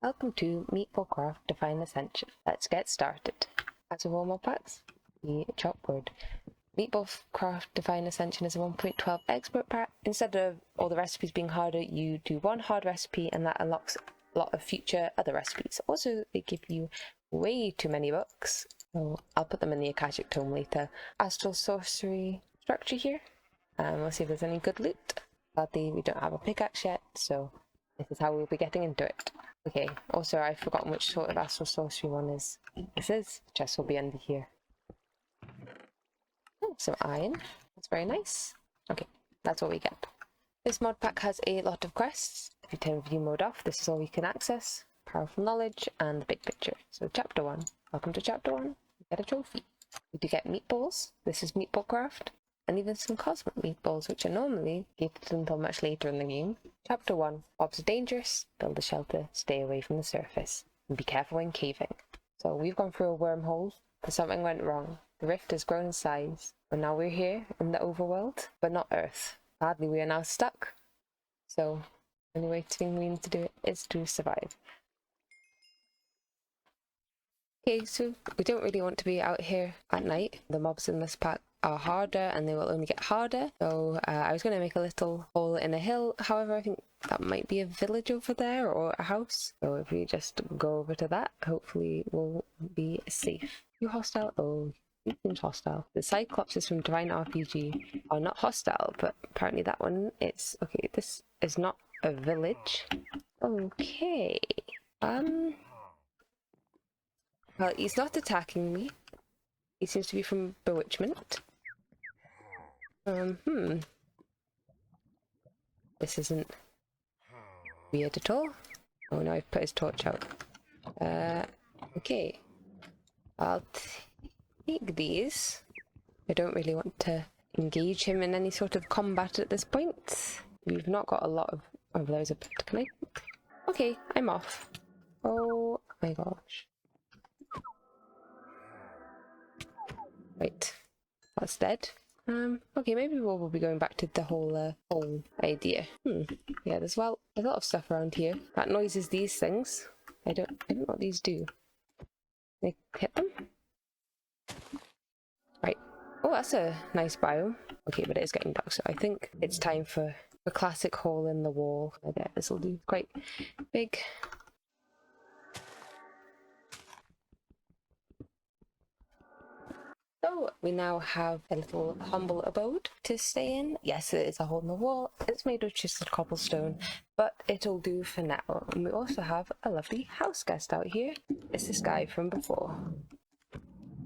Welcome to MeatballCraft Define Ascension. Let's get started. As with all mod packs, the chalkboard. MeatballCraft Define Ascension is a 1.12 expert pack. Instead of all the recipes being harder, you do one hard recipe and that unlocks a lot of future other recipes. Also, they give you way too many books, so I'll put them in the Akashic Tome later. Astral Sorcery structure here, and we'll see if there's any good loot. Sadly, we don't have a pickaxe yet, so this is how we'll be getting into it. Okay, also I've forgotten which sort of Astral Sorcery one is. This is. Chest will be under here. Oh, some iron. That's very nice. Okay, that's what we get. This mod pack has a lot of quests. If you turn view mode off, this is all you can access. Powerful knowledge and the big picture. So chapter 1. Welcome to chapter 1. You get a trophy. You do get meatballs. This is MeatballCraft. And even some cosmic meatballs, which are normally gated until much later in the game. Chapter 1. Mobs are dangerous. Build a shelter. Stay away from the surface. And be careful when caving. So we've gone through a wormhole, but something went wrong. The rift has grown in size, and now we're here in the overworld, but not Earth. Sadly, we are now stuck. So, the only thing we need to do is to survive. Okay, so we don't really want to be out here at night. The mobs in this pack are harder, and they will only get harder. So, I was going to make a little hole in a hill. However, I think that might be a village over there, or a house. So if we just go over to that, hopefully we'll be safe. You hostile? Oh. It seems hostile. The Cyclopses from Divine RPG are not hostile, but apparently that one is. Okay, this is not a village. Okay. Well, he's not attacking me. He seems to be from Bewitchment. This isn't weird at all. Oh no, I've put his torch out. Okay. I'll take these. I don't really want to engage him in any sort of combat at this point. We've not got a lot of... Oh, there's a... Can I... Okay, I'm off. Oh my gosh. Right. That's dead. Okay, maybe we'll be going back to the whole idea. Yeah, there's a lot of stuff around here. That noises these things. I don't know what these do. Can I hit them? Right. Oh, that's a nice biome. Okay, but it is getting dark, so I think it's time for a classic hole in the wall. I bet this will do quite big. So we now have a little humble abode to stay in. Yes, it is a hole in the wall. It's made of chiseled cobblestone, but it'll do for now. And we also have a lovely house guest out here. It's this guy from before.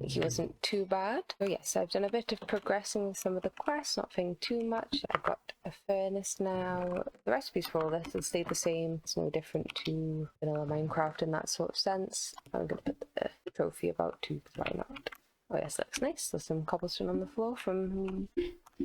He wasn't too bad. Oh yes, I've done a bit of progressing with some of the quests, not nothing too much. I've got a furnace now. The recipes for all this will stay the same. It's no different to vanilla Minecraft in that sort of sense. I'm going to put the trophy about too, because why not? Oh yes, that looks nice. There's some cobblestone on the floor from me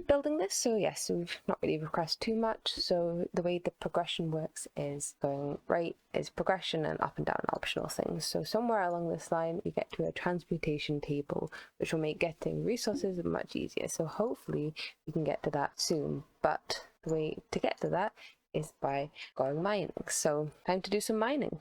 building this. So yes, we've not really progressed too much. So the way the progression works is going right is progression and up and down optional things. So somewhere along this line we get to a transmutation table, which will make getting resources much easier. So hopefully we can get to that soon. But the way to get to that is by going mining. So time to do some mining.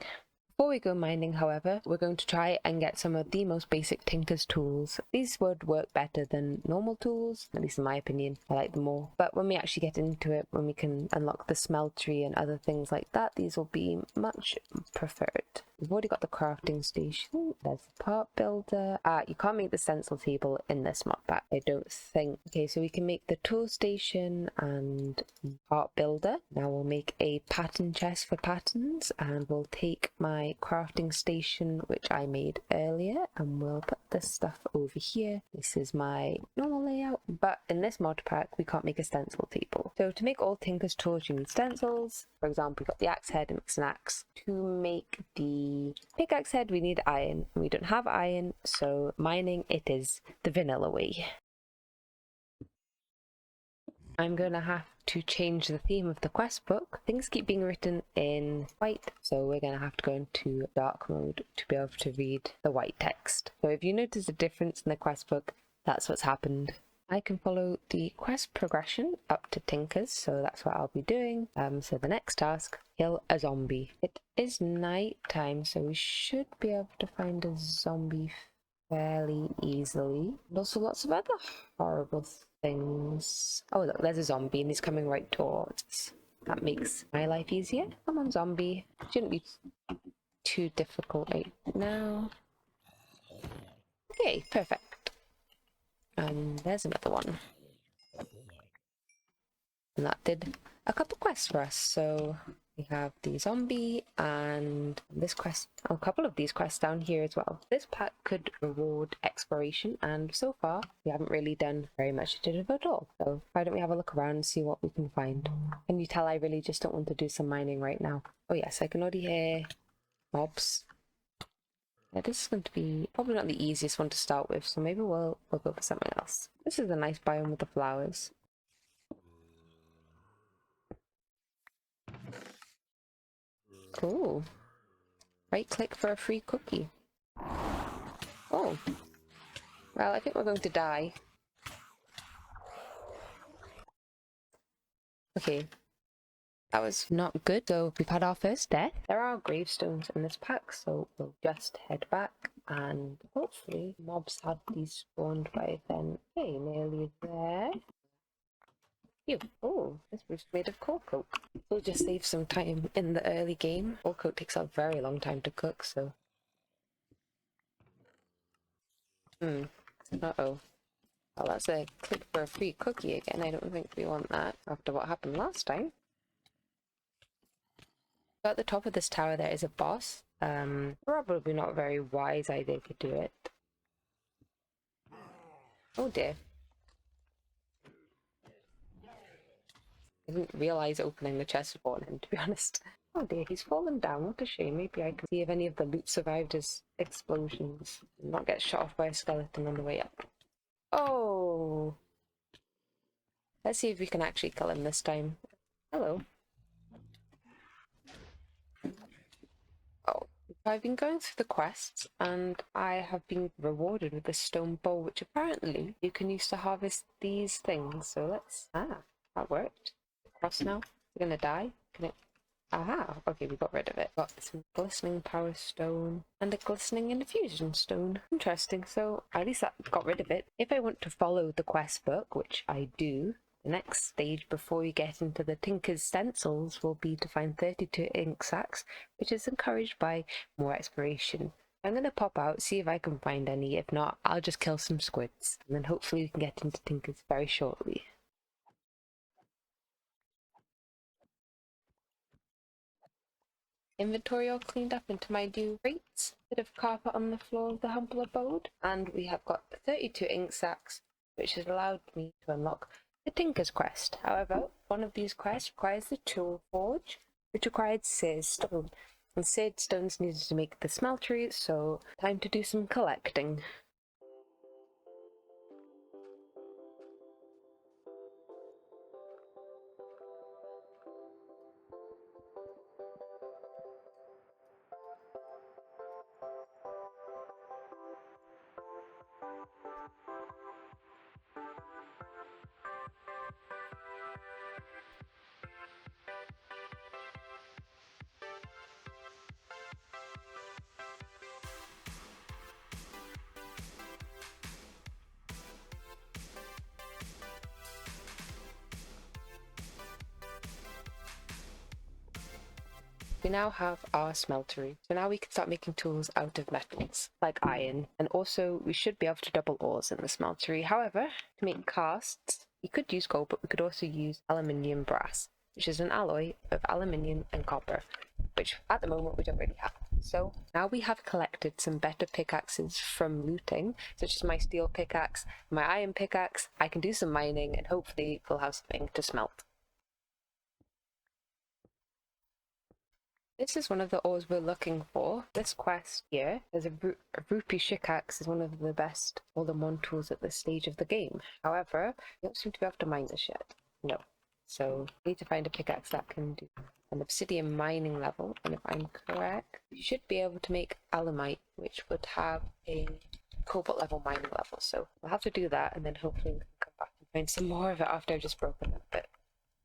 Before we go mining, however, we're going to try and get some of the most basic tinker's tools. These would work better than normal tools, at least in my opinion. I like them more. But when we actually get into it, when we can unlock the smeltery and other things like that, these will be much preferred. We've already got the crafting station. There's the part builder. You can't make the stencil table in this mod pack, I don't think. Okay, so we can make the tool station and part builder. Now we'll make a pattern chest for patterns, and we'll take my crafting station, which I made earlier, and we'll put this stuff over here. This is my normal layout, but in this mod pack we can't make a stencil table. So to make all tinker's tools you need stencils. For example, we've got the axe head, and it's an axe. To make the pickaxe head we need iron, and we don't have iron, so mining it is the vanilla way. I'm going to have to change the theme of the quest book. Things keep being written in white, so we're going to have to go into dark mode to be able to read the white text. So if you notice a difference in the quest book, that's what's happened. I can follow the quest progression up to Tinker's, so that's what I'll be doing. So the next task, kill a zombie. It is night time, so we should be able to find a zombie fairly easily. And also lots of other horrible things. Oh look, there's a zombie and he's coming right towards us. That makes my life easier. Come on, zombie. Shouldn't be too difficult right now. Okay, perfect. And there's another one. And that did a couple quests for us. So we have the zombie and this quest, a couple of these quests down here as well. This pack could reward exploration, and so far we haven't really done very much to it at all. So why don't we have a look around and see what we can find? Can you tell I really just don't want to do some mining right now? Oh yes, I can already hear mobs. Yeah, this is going to be probably not the easiest one to start with, so maybe we'll go for something else. This is a nice biome with the flowers. Cool. Right click for a free cookie. Oh. Well, I think we're going to die. Okay. That was not good, so we've had our first death. There are gravestones in this pack, so we'll just head back and hopefully mobs had these spawned by then. Okay, nearly there. Phew. Oh, this was made of coal coke. We'll just save some time in the early game. Coal coke takes a very long time to cook, so... Uh-oh. Well, that's a click for a free cookie again. I don't think we want that after what happened last time. So at the top of this tower there is a boss. Probably not a very wise idea to do it. Oh dear. I didn't realise opening the chest would him, to be honest. Oh dear, he's fallen down. What a shame. Maybe I can see if any of the loot survived his explosions and not get shot off by a skeleton on the way up. Oh! Let's see if we can actually kill him this time. Hello. Oh, I've been going through the quests and I have been rewarded with a stone bowl, which apparently you can use to harvest these things. So let's... Ah, that worked. Cross now. We're gonna die. Can it... Aha! Okay, we got rid of it. Got some glistening power stone and a glistening infusion stone. Interesting. So at least that got rid of it. If I want to follow the quest book, which I do, the next stage before you get into the Tinker's stencils will be to find 32 ink sacs, which is encouraged by more exploration. I'm going to pop out, see if I can find any. If not, I'll just kill some squids, and then hopefully we can get into Tinker's very shortly. Inventory all cleaned up into my new crates. Bit of carpet on the floor of the humble abode, and we have got 32 ink sacs, which has allowed me to unlock the Tinker's quest. However, one of these quests requires the tool forge, which required seared stone. And seared stones needed to make the smeltery, so time to do some collecting. We now have our smeltery, so now we can start making tools out of metals, like iron, and also we should be able to double ores in the smeltery. However, to make casts, we could use gold, but we could also use aluminium brass, which is an alloy of aluminium and copper, which at the moment we don't really have. So now we have collected some better pickaxes from looting, such as my steel pickaxe, my iron pickaxe. I can do some mining and hopefully we'll have something to smelt. This is one of the ores we're looking for. This quest here, there's a rupee pickaxe is one of the best all-in-one tools at this stage of the game. However, we don't seem to be able to mine this yet. No. So we need to find a pickaxe that can do an obsidian mining level, and if I'm correct, you should be able to make alumite, which would have a cobalt level mining level. So we'll have to do that, and then hopefully we can come back find some more of it after I've just broken it, but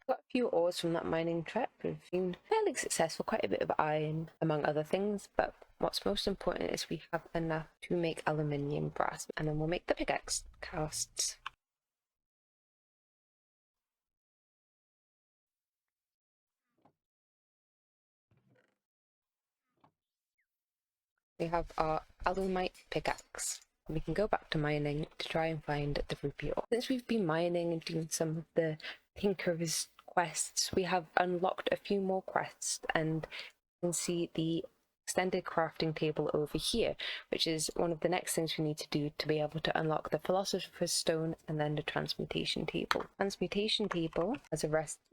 got a few ores from that mining trip. We've been fairly successful, quite a bit of iron among other things, but what's most important is we have enough to make aluminium brass, and then we'll make the pickaxe casts. We have our alumite pickaxe. We can go back to mining to try and find the rupee ore. Since we've been mining and doing some of the Tinker's quests, we have unlocked a few more quests, and you can see the extended crafting table over here, which is one of the next things we need to do to be able to unlock the Philosopher's Stone and then the transmutation table. Transmutation table has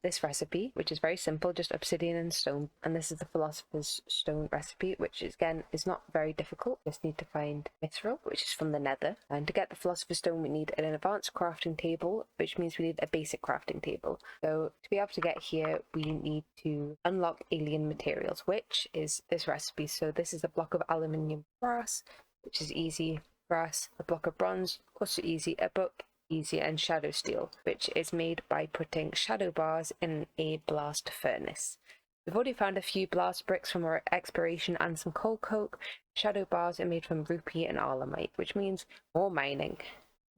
this recipe, which is very simple, just obsidian and stone, and this is the Philosopher's Stone recipe, which is, again, is not very difficult. Just need to find mithril, which is from the nether, and to get the Philosopher's Stone we need an advanced crafting table, which means we need a basic crafting table. So to be able to get here we need to unlock alien materials, which is this recipe. So this is a block of aluminium brass, which is easy. Brass, a block of bronze, also easy. A book, easy. And shadow steel, which is made by putting shadow bars in a blast furnace. We've already found a few blast bricks from our exploration and some coal coke. Shadow bars are made from rupee and alumite, which means more mining.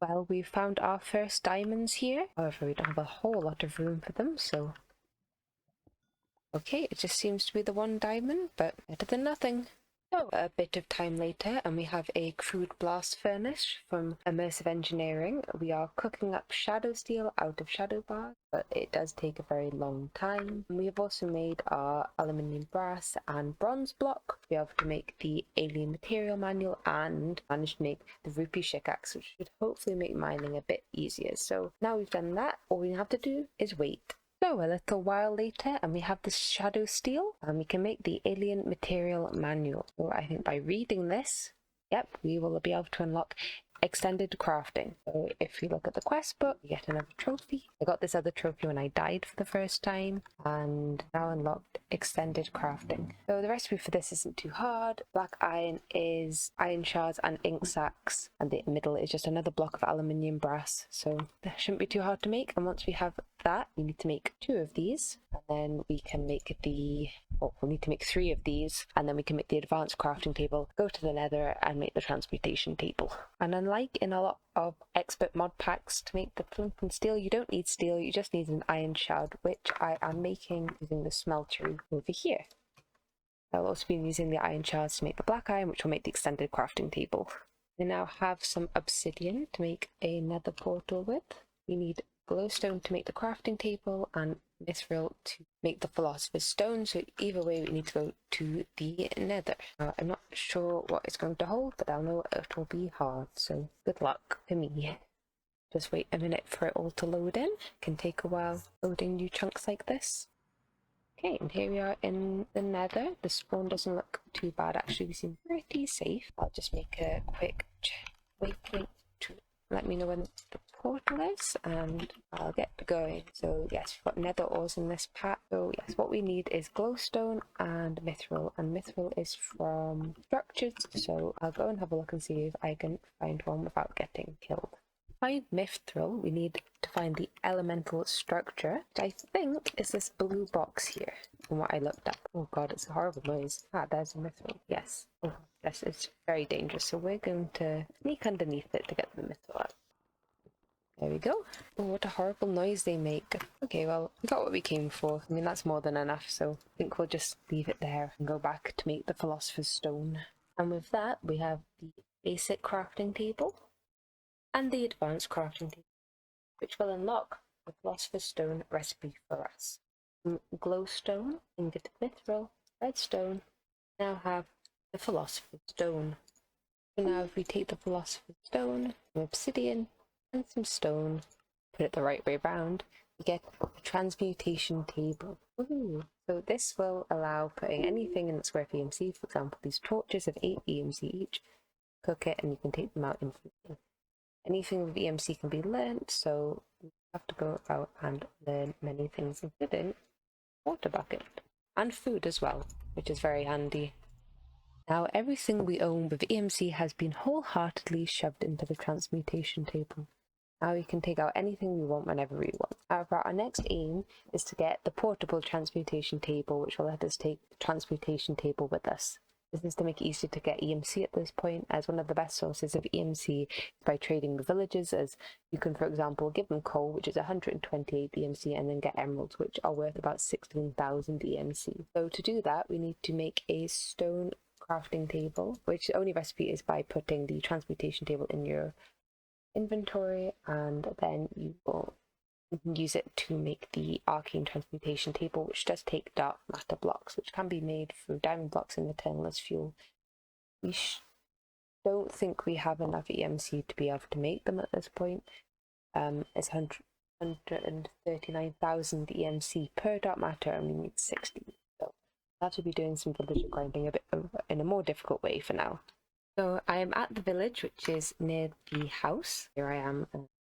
Well, we've found our first diamonds here. However, we don't have a whole lot of room for them, so okay, it just seems to be the one diamond, but better than nothing. So, a bit of time later, and we have a crude blast furnace from Immersive Engineering. We are cooking up shadow steel out of shadow bars, but it does take a very long time. And we have also made our aluminium brass and bronze block to be able to make the alien material manual, and managed to make the rupee pickaxe, which should hopefully make mining a bit easier. So now we've done that, all we have to do is wait. So a little while later, and we have the shadow steel, and we can make the alien material manual. So I think by reading this, yep, we will be able to unlock extended crafting. So if you look at the quest book, you get another trophy. I got this other trophy when I died for the first time, and now unlocked extended crafting. So the recipe for this isn't too hard. Black iron is iron shards and ink sacks, and the middle is just another block of aluminium brass. So that shouldn't be too hard to make. And once we have that, we need to make 2 of these, and then we can make we'll need to make 3 of these, and then we can make the advanced crafting table, go to the nether and make the transmutation table. And unlike in a lot of expert mod packs, to make the flint and steel you don't need steel, you just need an iron shard, which I am making using the smeltery over here. I'll also be using the iron shards to make the black iron, which will make the extended crafting table. We now have some obsidian to make a nether portal with. We need glowstone to make the crafting table and mithril to make the Philosopher's Stone, so either way we need to go to the nether. I'm not sure what it's going to hold, but I'll know it will be hard, so good luck to me. Just wait a minute for it all to load in. It can take a while loading new chunks like this. Okay, and here we are in the nether. The spawn doesn't look too bad actually, we seem pretty safe. I'll just make a quick waypoint to let me know when the portal is, and I'll get going. So yes, we've got nether ores in this pack. So yes, what we need is glowstone and mithril is from structures, so I'll go and have a look and see if I can find one without getting killed. To find mithril, we need to find the elemental structure, which I think is this blue box here, from what I looked up. Oh god, it's a horrible noise. There's a mithril. Yes. Oh, yes, it's very dangerous, so we're going to sneak underneath it to get the mithril out. There we go. Oh, what a horrible noise they make. Okay, well, we got what we came for. I mean, that's more than enough, so I think we'll just leave it there and go back to make the Philosopher's Stone. And with that, we have the basic crafting table and the advanced crafting table, which will unlock the Philosopher's Stone recipe for us. Glowstone, ingot of mithril, redstone, now have the Philosopher's Stone. So now if we take the Philosopher's Stone, some obsidian, and some stone, put it the right way around, we get a transmutation table. Woohoo! So this will allow putting anything in that's worth EMC, for example these torches of 8 EMC each, cook it and you can take them out instantly. Anything with EMC can be learnt, so you have to go out and learn many things, including water bucket and food as well, which is very handy. Now everything we own with EMC has been wholeheartedly shoved into the transmutation table. Now we can take out anything we want whenever we want. However, our next aim is to get the portable transmutation table, which will let us take the transmutation table with us. This is to make it easier to get EMC at this point, as one of the best sources of EMC is by trading with villagers, as you can, for example, give them coal, which is 128 EMC, and then get emeralds, which are worth about 16,000 EMC. So to do that, we need to make a stone crafting table, which the only recipe is by putting the transmutation table in your inventory, and then you can use it to make the arcane transmutation table, which does take dark matter blocks, which can be made through diamond blocks in the eternalist fuel. We don't think we have enough EMC to be able to make them at this point. It's 139,000 EMC per dark matter, and we need 60. So that will be doing some villager grinding a bit in a more difficult way for now. So I am at the village, which is near the house. Here I am.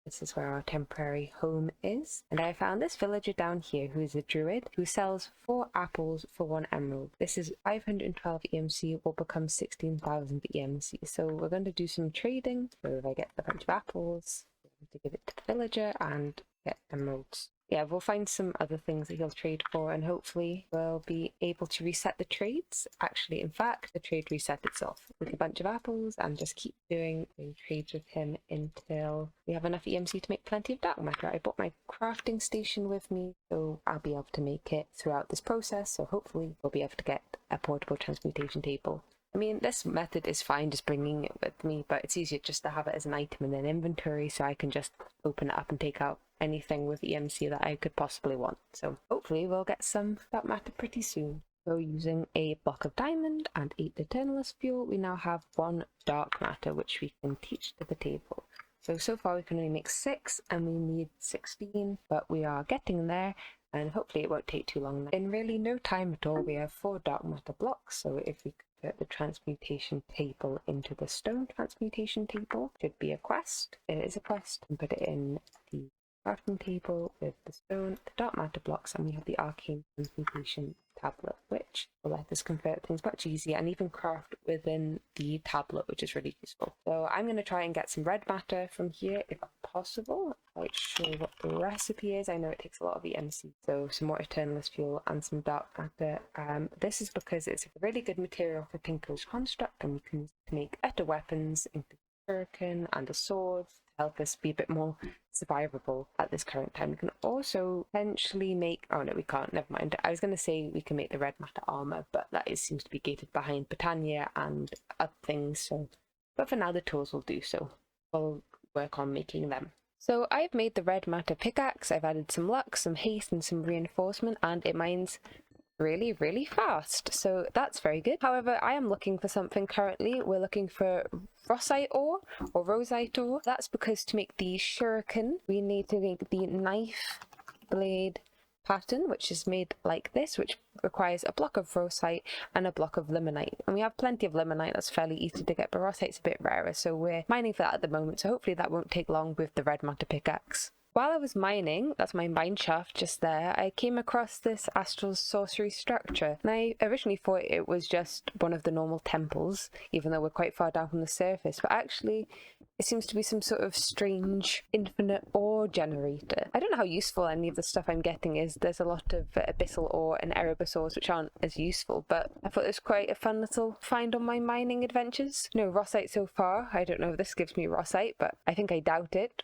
This is where our temporary home is. And I found this villager down here who is a druid who sells 4 apples for 1 emerald. This is 512 EMC, will become 16,000 EMC. So we're going to do some trading. So if I get a bunch of apples, I'm going to give it to the villager and get emeralds. Yeah, we'll find some other things that he'll trade for, and hopefully we'll be able to reset the trades. Actually, in fact, the trade reset itself with a bunch of apples, and just keep doing trades with him until we have enough EMC to make plenty of dark matter. I brought my crafting station with me, so I'll be able to make it throughout this process, so hopefully we'll be able to get a portable transmutation table. I mean, this method is fine just bringing it with me, but it's easier just to have it as an item in an inventory, so I can just open it up and take out anything with EMC that I could possibly want. So hopefully we'll get some dark matter pretty soon. So using a block of diamond and 8 eternalist fuel, we now have 1 dark matter which we can teach to the table. So far we can only make 6 and we need 16, but we are getting there, and hopefully it won't take too long. In really no time at all, we have 4 dark matter blocks, so if we convert the transmutation table into the stone transmutation table, it should be a quest. It is a quest, and put it in the crafting table with the stone, the dark matter blocks, and we have the arcane transmutation tablet, which will let us convert things much easier and even craft within the tablet, which is really useful. So I'm going to try and get some red matter from here if possible. I'm not sure what the recipe is. I know it takes a lot of EMC, so some more eternalist fuel and some dark matter. This is because it's a really good material for Tinker's construct, and we can use it to make better weapons, including a shuriken and a sword, help us be a bit more survivable at this current time. We can also potentially make, oh no we can't, never mind. I was going to say we can make the red matter armor, but that seems to be gated behind Britannia and other things, so, but for now the tools will do, so we'll work on making them. So I've made the red matter pickaxe. I've added some luck, some haste and some reinforcement, and it mines really fast, so that's very good. However, I am looking for something currently. We're looking for rossite ore or rosite ore. That's because to make the shuriken we need to make the knife blade pattern, which is made like this, which requires a block of rossite and a block of limonite, and we have plenty of limonite. That's fairly easy to get, but rossite's a bit rarer, so we're mining for that at the moment, so hopefully that won't take long with the red matter pickaxe. While I was mining, that's my mine shaft just there, I came across this astral sorcery structure, and I originally thought it was just one of the normal temples, even though we're quite far down from the surface, but actually it seems to be some sort of strange infinite ore generator. I don't know how useful any of the stuff I'm getting is. There's a lot of abyssal ore and Erebus ores which aren't as useful, but I thought it was quite a fun little find on my mining adventures. No rossite so far. I don't know if this gives me rossite, but I think I doubt it.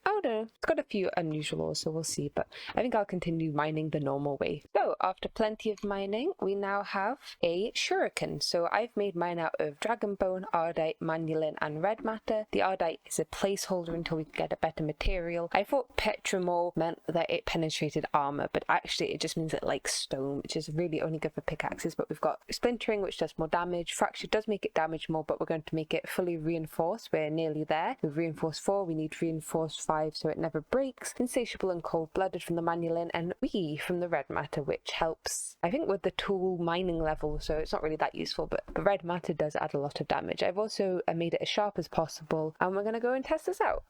I don't know. It's got a few unusual ores, so we'll see, but I think I'll continue mining the normal way. So after plenty of mining, we now have a shuriken. So I've made mine out of dragon bone, ardite, manulin and red matter. The ardite is a placeholder until we get a better material. I thought petramore meant that it penetrated armor, but actually it just means it likes stone, which is really only good for pickaxes. But we've got splintering, which does more damage. Fracture does make it damage more, but we're going to make it fully reinforced. We're nearly there. We've reinforced 4, we need reinforced 5 so it never breaks. Insatiable and cold-blooded from the manulin, and we from the red matter, which helps I think with the tool mining level, so it's not really that useful, but the red matter does add a lot of damage. I've also made it as sharp as possible, and we're going to go and test this out.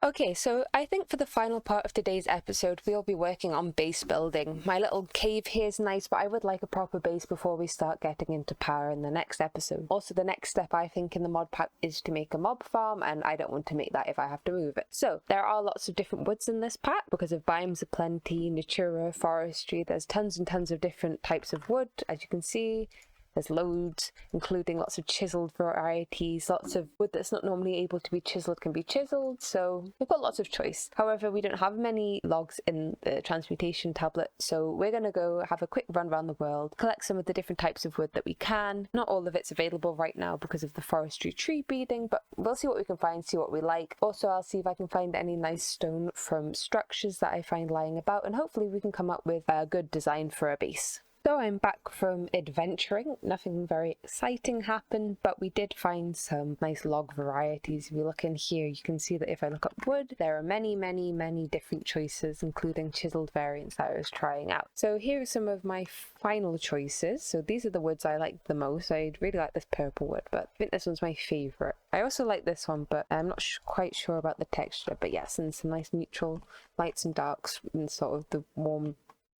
Okay, so I think for the final part of today's episode, we'll be working on base building. My little cave here is nice, but I would like a proper base before we start getting into power in the next episode. Also, the next step I think in the mod pack is to make a mob farm, and I don't want to make that if I have to move it. So there are lots of different woods in this pack because of biomes of plenty, natura, forestry. There's tons and tons of different types of wood, as you can see. There's loads, including lots of chiseled varieties, lots of wood that's not normally able to be chiseled can be chiseled, so we've got lots of choice. However, we don't have many logs in the transmutation tablet, so we're going to go have a quick run around the world, collect some of the different types of wood that we can. Not all of it's available right now because of the forestry tree breeding, but we'll see what we can find, see what we like. Also, I'll see if I can find any nice stone from structures that I find lying about, and hopefully we can come up with a good design for a base. So I'm back from adventuring. Nothing very exciting happened, but we did find some nice log varieties. If you look in here, you can see that if I look up wood, there are many, many, many different choices, including chiseled variants that I was trying out. So here are some of my final choices. So these are the woods I like the most. I really like this purple wood, but I think this one's my favorite. I also like this one, but I'm not quite sure about the texture. But yes, and some nice neutral lights and darks and sort of the warm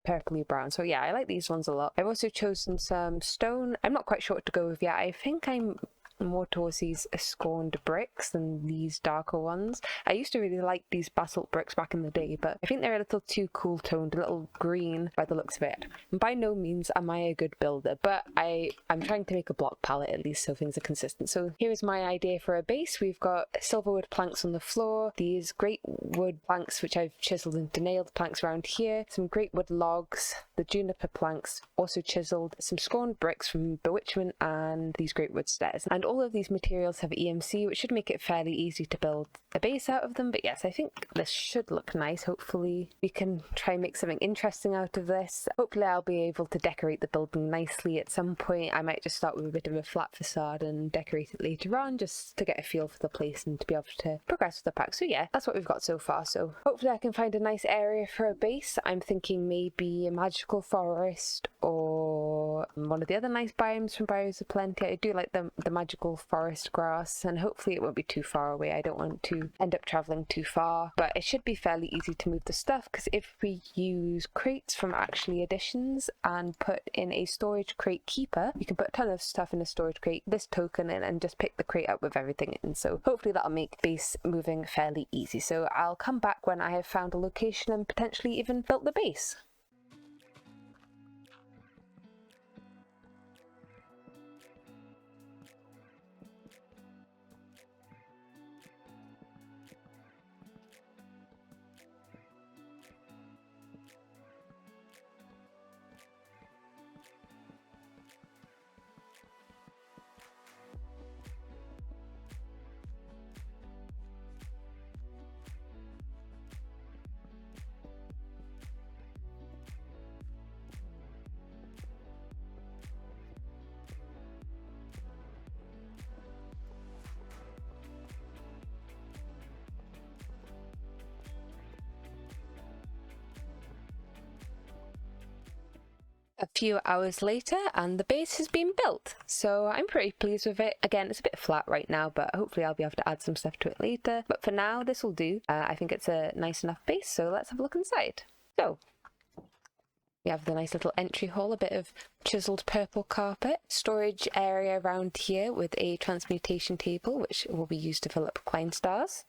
purpley brown. So yeah, I like these ones a lot. I've also chosen some stone. I'm not quite sure what to go with yet. I think I'm more towards these scorned bricks than these darker ones. I used to really like these basalt bricks back in the day, but I think they're a little too cool toned, a little green by the looks of it. And by no means am I a good builder, but I'm trying to make a block palette at least so things are consistent. So here's my idea for a base. We've got silverwood planks on the floor, these great wood planks which I've chiseled into nailed planks around here, some great wood logs, the juniper planks also chiseled, some scorned bricks from Bewitchment, and these great wood stairs. And all of these materials have EMC, which should make it fairly easy to build a base out of them. But yes, I think this should look nice. Hopefully we can try and make something interesting out of this. Hopefully I'll be able to decorate the building nicely at some point. I might just start with a bit of a flat facade and decorate it later on, just to get a feel for the place and to be able to progress with the pack. So yeah, that's what we've got so far. So hopefully I can find a nice area for a base. I'm thinking maybe a magical forest or one of the other nice biomes from Biomes of Plenty. I do like the magical forest grass, and hopefully it won't be too far away. I don't want to end up traveling too far, but it should be fairly easy to move the stuff, because if we use crates from Actually Additions and put in a storage crate keeper, you can put a ton of stuff in a storage crate, this token in, and just pick the crate up with everything in. So hopefully that'll make base moving fairly easy. So I'll come back when I have found a location and potentially even built the base. A few hours later and the base has been built, so I'm pretty pleased with it. Again, it's a bit flat right now, but hopefully I'll be able to add some stuff to it later, but for now this will do. I think it's a nice enough base, so let's have a look inside. So we have the nice little entry hall, a bit of chiseled purple carpet, storage area around here with a transmutation table which will be used to fill up Klein stars.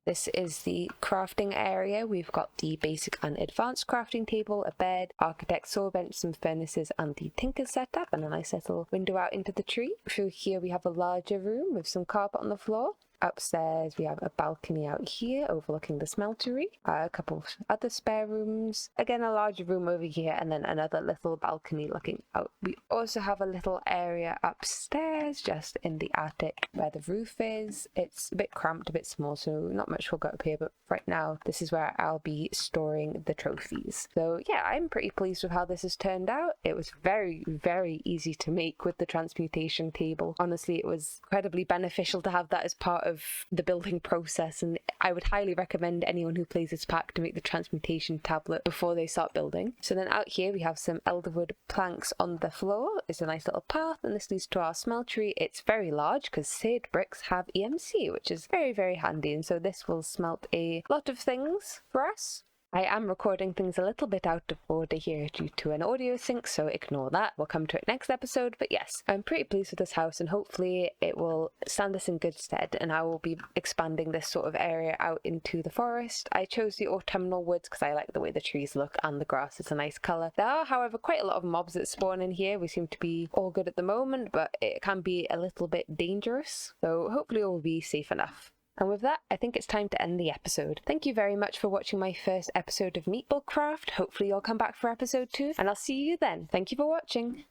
This is the crafting area. We've got the basic and advanced crafting table, a bed, architect's saw bench, some furnaces, and the tinker's setup, and a nice little window out into the tree. Through here we have a larger room with some carpet on the floor. Upstairs we have a balcony out here overlooking the smeltery, a couple of other spare rooms, again a larger room over here, and then another little balcony looking out. We also have a little area upstairs just in the attic where the roof is. It's a bit cramped, a bit small, so not much will go up here, but right now this is where I'll be storing the trophies. So yeah, I'm pretty pleased with how this has turned out. It was very, very easy to make with the transmutation table. Honestly, it was incredibly beneficial to have that as part part of the building process, and I would highly recommend anyone who plays this pack to make the transmutation tablet before they start building. So then out here we have some elderwood planks on the floor. It's a nice little path, and this leads to our smeltery. It's very large because Sade bricks have EMC, which is very, very handy, and so this will smelt a lot of things for us. I am recording things a little bit out of order here due to an audio sync, so ignore that. We'll come to it next episode. But yes, I'm pretty pleased with this house, and hopefully it will stand us in good stead, and I will be expanding this sort of area out into the forest. I chose the autumnal woods because I like the way the trees look and the grass is a nice colour. There are, however, quite a lot of mobs that spawn in here. We seem to be all good at the moment, but it can be a little bit dangerous, so hopefully it will be safe enough. And with that, I think it's time to end the episode. Thank you very much for watching my first episode of MeatballCraft. Hopefully you'll come back for episode 2, and I'll see you then. Thank you for watching.